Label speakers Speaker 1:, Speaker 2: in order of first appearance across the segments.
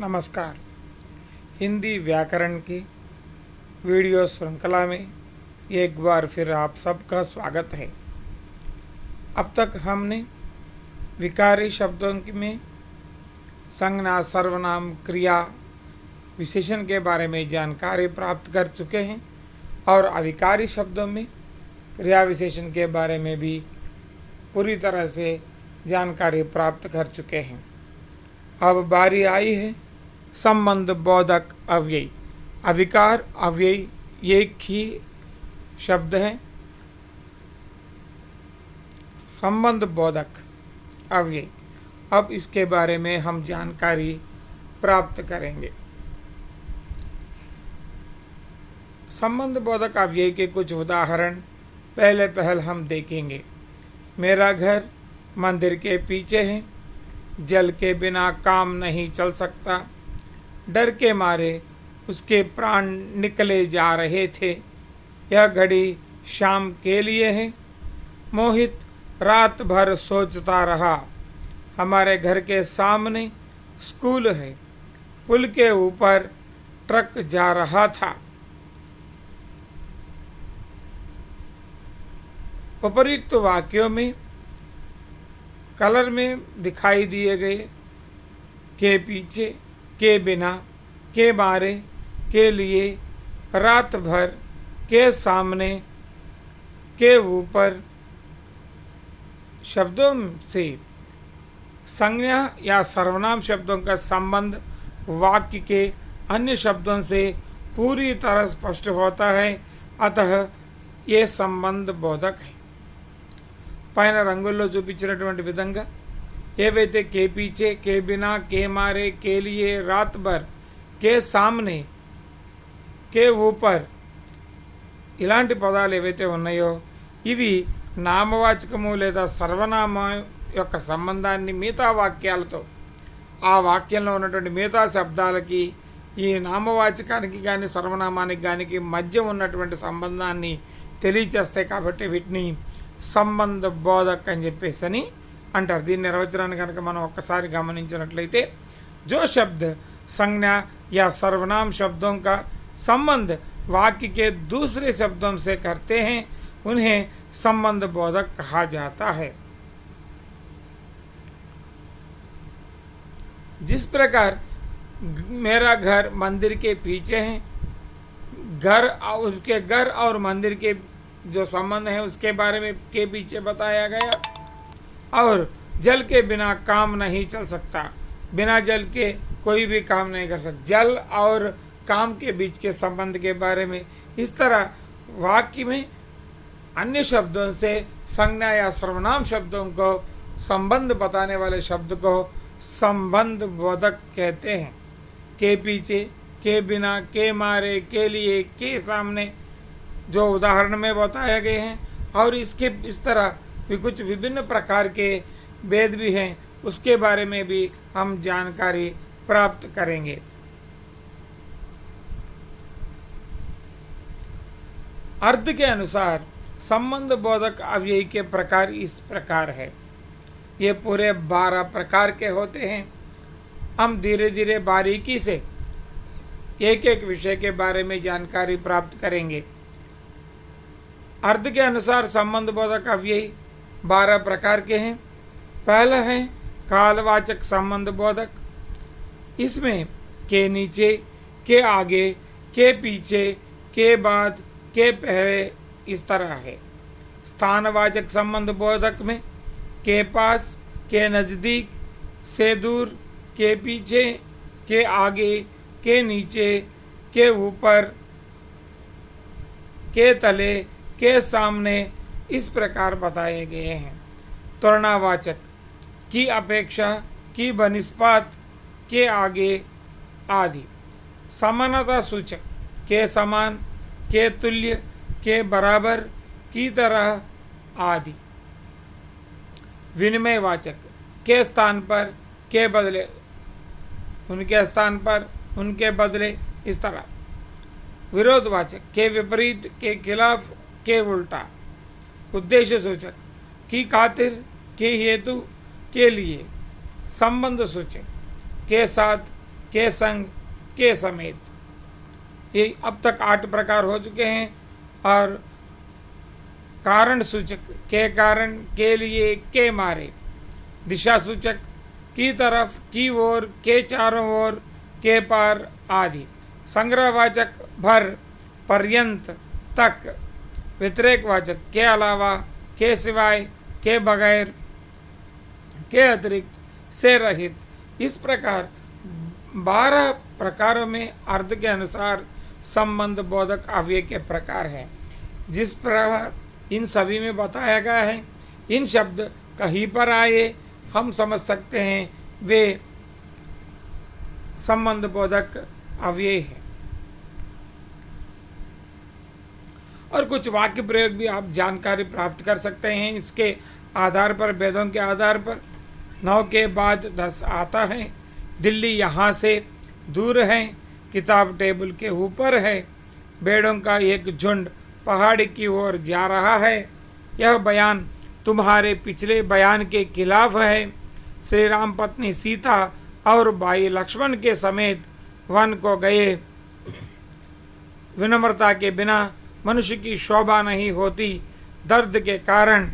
Speaker 1: नमस्कार। हिंदी व्याकरण की वीडियो श्रृंखला में एक बार फिर आप सबका स्वागत है। अब तक हमने विकारी शब्दों में संज्ञा, सर्वनाम, क्रिया, विशेषण के बारे में जानकारी प्राप्त कर चुके हैं और अविकारी शब्दों में क्रिया विशेषण के बारे में भी पूरी तरह से जानकारी प्राप्त कर चुके हैं। अब बारी आई है संबंध बोधक अव्यय। अविकार अव्यय एक ही शब्द है। संबंध बोधक अव्यय, अब इसके बारे में हम जानकारी प्राप्त करेंगे। संबंध बोधक अव्यय के कुछ उदाहरण पहले हम देखेंगे। मेरा घर मंदिर के पीछे है। जल के बिना काम नहीं चल सकता। डर के मारे उसके प्राण निकले जा रहे थे। यह घड़ी शाम के लिए है। मोहित रात भर सोचता रहा। हमारे घर के सामने स्कूल है। पुल के ऊपर ट्रक जा रहा था। उपर्युक्त वाक्यों में कलर में दिखाई दिए गए के पीछे, के बिना, के मारे, के लिए, रात भर, के सामने, के ऊपर शब्दों से संज्ञा या सर्वनाम शब्दों का संबंध वाक्य के अन्य शब्दों से पूरी तरह स्पष्ट होता है। अतः ये संबंध बोधक है। పైన రంగుల్లో చూపించినటువంటి విధంగా ఏవైతే కే పీछे, కే బినా, కే మారే, కే लिए, रात भर, के सामने, के ऊपर ఇలాంటి పదాలు ఏవైతే ఉన్నాయో ఇవి నామవాచకము లేదా సర్వనామ యొక్క సంబంధాన్ని మిగతా వాక్యాలతో, ఆ వాక్యంలో ఉన్నటువంటి మిగతా శబ్దాలకి ఈ నామవాచకానికి కానీ సర్వనామానికి కానీ మధ్య ఉన్నటువంటి సంబంధాన్ని తెలియచేస్తాయి। కాబట్టి వీటిని సంబంధ బోధక్ అని చెప్పేసి అంటారు। దీని నిర్వచనాన్ని కనుక మనం ఒక్కసారి గమనించినట్లయితే, जो शब्द संज्ञा या सर्वनाम शब्दों का संबंध वाक्य के दूसरे शब्दों से करते हैं उन्हें संबंध बोधक कहा जाता है। जिस प्रकार मेरा घर मंदिर के पीछे है, घर उसके घर और मंदिर के जो संबंध है उसके बारे में के पीछे बताया गया। और जल के बिना काम नहीं चल सकता, बिना जल के कोई भी काम नहीं कर सकता। जल और काम के बीच के संबंध के बारे में इस तरह वाक्य में अन्य शब्दों से संज्ञा या सर्वनाम शब्दों को संबंध बताने वाले शब्द को संबंध बोधक कहते हैं। के पीछे, के बिना, के मारे, के लिए, के सामने जो उदाहरण में बताए गए हैं, और इसके इस तरह भी कुछ विभिन्न प्रकार के भेद भी हैं, उसके बारे में भी हम जानकारी प्राप्त करेंगे। अर्थ के अनुसार संबंध बोधक अव्यय के प्रकार इस प्रकार है। ये पूरे 12 प्रकार के होते हैं। हम धीरे धीरे बारीकी से एक एक विषय के बारे में जानकारी प्राप्त करेंगे। अर्थ के अनुसार संबंध बोधक अव्यय 12 प्रकार के हैं। पहला है कालवाचक संबंध बोधक। इसमें के नीचे, के आगे, के पीछे, के बाद, के पहले इस तरह है। स्थानवाचक संबंध बोधक में के पास, के नज़दीक, से दूर, के पीछे, के आगे, के नीचे, के ऊपर, के तले, के सामने इस प्रकार बताए गए हैं। तुलनावाचक की अपेक्षा, की बनिस्पत, के आगे आदि। समानता सूचक के समान, के तुल्य, के बराबर, की तरह आदि। विनिमयवाचक के स्थान पर, के बदले, उनके स्थान पर, उनके बदले इस तरह। विरोधवाचक के विपरीत, के खिलाफ, के उल्टा। उद्देश्य सूचक की खातिर, के हेतु, के लिए। संबंध सूचक के साथ, के संग, के समेत। ये अब तक 8 प्रकार हो चुके हैं। और कारण सूचक, के कारण, के लिए, के मारे। दिशा सूचक, की तरफ, की ओर, के चारों ओर, के पार आदि। संग्रहवाचक, भर, पर्यंत, तक। व्यतिरेकवाचक, के अलावा, के सिवाय, के बगैर, के अतिरिक्त, से रहित। इस प्रकार 12 प्रकारों में अर्थ के अनुसार संबंध बोधक अव्यय के प्रकार हैं। जिस प्रकार इन सभी में बताया गया है, इन शब्द कहीं पर आए हम समझ सकते हैं वे संबंध बोधक अव्यय है। और कुछ वाक्य प्रयोग भी आप जानकारी प्राप्त कर सकते हैं इसके आधार पर, वेदों के आधार पर। 9 के बाद 10 आता है। दिल्ली यहाँ से दूर है, किताब टेबल के ऊपर है, भेड़ों का एक झुंड पहाड़ी की ओर जा रहा है। यह बयान तुम्हारे पिछले बयान के खिलाफ है। श्री राम पत्नी सीता और भाई लक्ष्मण के समेत वन को गए। विनम्रता के बिना मनुष्य की शोभा नहीं होती। दर्द के कारण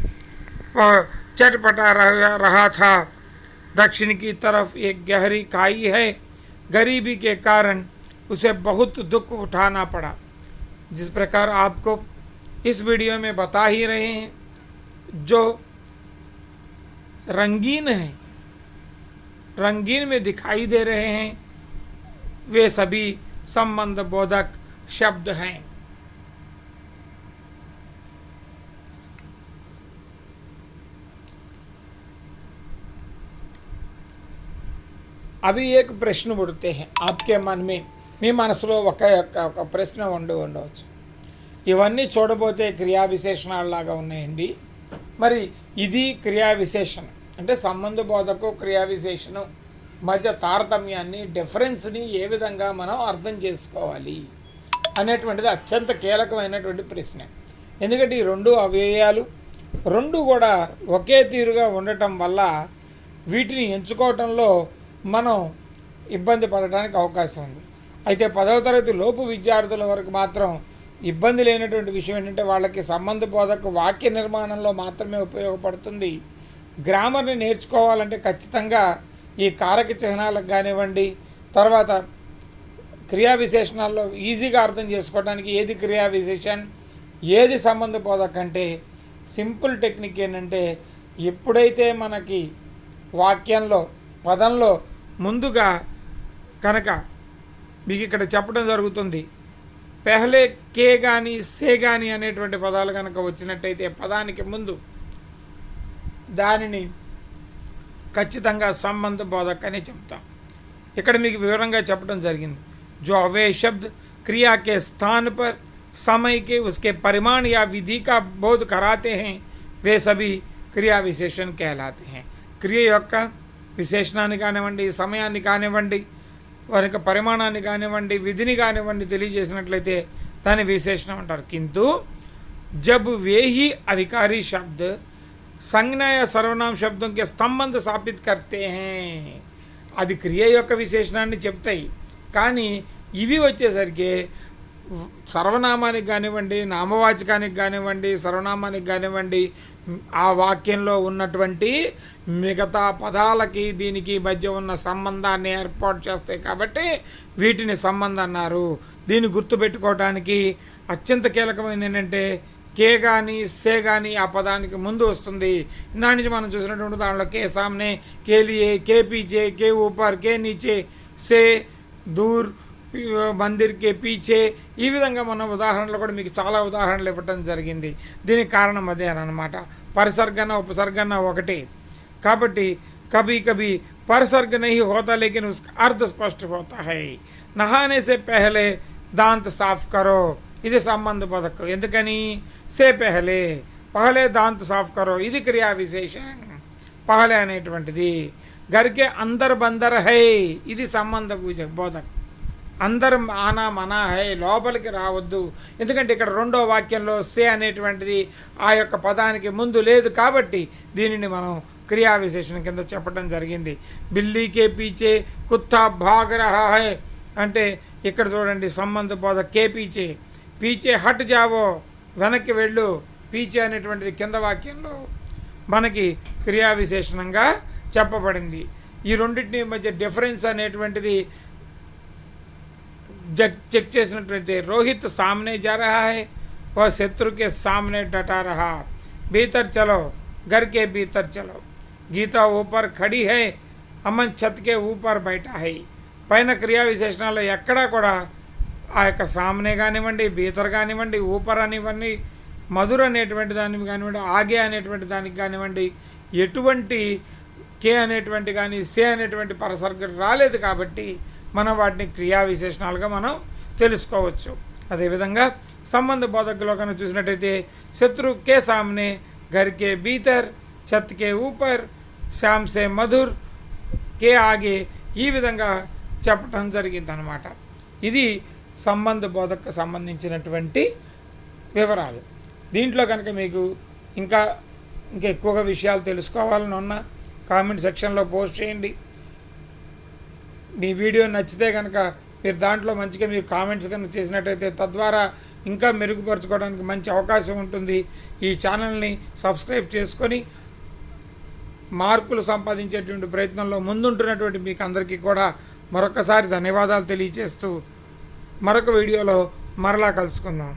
Speaker 1: वह चटपटा रहा था। दक्षिण की तरफ एक गहरी खाई है। गरीबी के कारण उसे बहुत दुख उठाना पड़ा। जिस प्रकार आपको इस वीडियो में बता ही रहे हैं, जो रंगीन है, रंगीन में दिखाई दे रहे हैं, वे सभी संबंध बोधक शब्द हैं। अभी एक प्रश्न उठते हैं आपके मन में, మీ మనసులో ఒక ప్రశ్న ఉండవచ్చు. ఇవన్నీ చూడబోతే క్రియా విశేషణాలలాగా ఉన్నాయండి. మరి ఇది క్రియా విశేషణం అంటే సంబంధ బోధకు క్రియా విశేషణం మధ్య తారతమ్యాన్ని, డిఫరెన్స్ని ఏ విధంగా మనం అర్థం చేసుకోవాలి అనేటువంటిది అత్యంత కీలకమైనటువంటి ప్రశ్న. ఎందుకంటే ఈ రెండు అవ్యయాలు రెండు కూడా ఒకే తీరుగా ఉండటం వల్ల వీటిని ఎంచుకోవటంలో మనం ఇబ్బంది పడడానికి అవకాశం ఉంది. అయితే 10వ తరగతి లోపు విద్యార్థుల వరకు మాత్రం ఇబ్బంది లేనటువంటి విషయం ఏంటంటే వాళ్ళకి సంబంధ బోధకు వాక్య నిర్మాణంలో మాత్రమే ఉపయోగపడుతుంది. గ్రామర్ని నేర్చుకోవాలంటే ఖచ్చితంగా ఈ కారక చిహ్నాలకు కానివ్వండి, తర్వాత క్రియా విశేషణాల్లో ఈజీగా అర్థం చేసుకోవడానికి ఏది క్రియా విశేషణ్, ఏది సంబంధ బోధక అంటే సింపుల్ టెక్నిక్ ఏంటంటే ఎప్పుడైతే మనకి వాక్యంలో పదంలో ముందుగా కనుక మీకు ఇక్కడ చెప్పడం జరుగుతుంది, పెహలే కే కానీ సే కానీ అనేటువంటి పదాలు కనుక వచ్చినట్టయితే పదానికి ముందు దానిని ఖచ్చితంగా సంబంధ బోధక్ అని చెప్తాం. ఇక్కడ మీకు వివరంగా చెప్పడం జరిగింది. जो अव्यय शब्द क्रिया के स्थान पर समय के उसके परिमाण या विधि का बोध कराते हैं वे सभी क्रिया विशेषण कहलाते हैं. क्रिया యొక్క విశేషణాన్ని కానివ్వండి, సమయాన్ని కానివ్వండి, వారి యొక్క పరిమాణాన్ని కానివ్వండి, విధిని కానివ్వండి తెలియజేసినట్లయితే దాన్ని విశేషణం అంటారు. किंतु जब वे ही अविकारी शब्द संज्ञा या सर्वनाम शब्दों के संबंध स्थापित करते हैं, అది క్రియ యొక్క విశేషణాన్ని చెప్తాయి. కానీ ఇవి వచ్చేసరికి సర్వనామానికి కానివ్వండి, నామవాచకానికి కానివ్వండి, సర్వనామానికి కానివ్వండి, ఆ వాక్యంలో ఉన్నటువంటి మిగతా పదాలకి దీనికి మధ్య ఉన్న సంబంధాన్ని ఏర్పాటు చేస్తాయి. కాబట్టి వీటిని సంబంధం అన్నారు. దీన్ని గుర్తుపెట్టుకోవడానికి అత్యంత కీలకమైనది ఏంటంటే కే కానీ సే కానీ ఆ పదానికి ముందు వస్తుంది. దాని నుంచి మనం చూసినటువంటి దాంట్లో కే సామ్నే, కే లియే, కే పీछे, కే ऊपर, కే नीचे, సే దూర్, మందిర్ కే పీछे, ఈ విధంగా మన ఉదాహరణలు కూడా మీకు చాలా ఉదాహరణలు ఇవ్వటం జరిగింది. దీనికి కారణం అదే అన్నమాట. పరిసర్గన ఉపసర్గన ఒకటి కాబట్టి कभी कभी परसर्ग नहीं होता लेकिन उसका अर्थ स्पष्ट होता है. नहाने से पहले दांत साफ करो, ఇది సంబంధ పదకం. ఎందుకని సే పహలే దాంత్ సాఫ్ కరో, ఇది క్రియా విశేషణ. పహలే అనేటువంటిది గర్కే అందర్ బందర్ హై, ఇది సంబంధ బోధక్. అందరు ఆనా మనా హై, లోపలికి రావద్దు. ఎందుకంటే ఇక్కడ రెండో వాక్యంలో సే అనేటువంటిది ఆ యొక్క పదానికి ముందు లేదు కాబట్టి దీనిని మనం క్రియా విశేషణ కింద చెప్పడం జరిగింది. బిల్లీకే పీచే కుత్తా భాగ్ రహా హై అంటే ఇక్కడ చూడండి సంబంధ బోధ కే పీచే, పీచే హట్ జావో వెనక్కి వెళ్ళు, పీచే అనేటువంటిది కింద వాక్యంలో మనకి క్రియా విశేషణంగా చెప్పబడింది. ఈ రెండింటిని మధ్య డిఫరెన్స్ అనేటువంటిది చెక్ చేసినట్లయితే రోహిత్ సాमने जा रहा है वह शत्रु के सामने डटा रहा, भीतर चलो घर के भीतर चलो, गीता ऊपर खड़ी है अमन छत के ऊपर बैठा है. పైన క్రియా విశేషణాల్లో ఎక్కడా కూడా ఆ యొక్క సామనే కానివ్వండి, భీతర్ కానివ్వండి, ఊపర్ అనివ్వండి, మధుర్ అనేటువంటి దానికి కానివ్వండి, ఆగే అనేటువంటి దానికి కానివ్వండి ఎటువంటి కే అనేటువంటి కానీ సే అనేటువంటి పరసర్గం రాలేదు. కాబట్టి మనం వాటిని క్రియా విశేషణాలుగా మనం తెలుసుకోవచ్చు. అదేవిధంగా సంబంధ బోధకులో కనుక చూసినట్టయితే శత్రు కే సామనే, घर के भीतर, छत के ऊपर, श्याम से मधुर, కే ఆగే ఈ విధంగా చెప్పడం జరిగిందనమాట. ఇది సంబంధ బోధకు సంబంధించినటువంటి వివరాలు. దీంట్లో కనుక మీకు ఇంకా ఎక్కువగా విషయాలు తెలుసుకోవాలని ఉన్న కామెంట్ సెక్షన్లో పోస్ట్ చేయండి. మీ వీడియో నచ్చితే కనుక మీరు దాంట్లో మంచిగా మీరు కామెంట్స్ కనుక చేసినట్టయితే తద్వారా ఇంకా మెరుగుపరచుకోవడానికి మంచి అవకాశం ఉంటుంది. ఈ ఛానల్ని సబ్స్క్రైబ్ చేసుకొని మార్కులు సంపాదించేటువంటి ప్రయత్నంలో ముందుంటున్నటువంటి మీకు అందరికీ కూడా మరొకసారి ధన్యవాదాలు తెలియజేస్తూ మరొక వీడియోలో మరలా కలుసుకుందాం.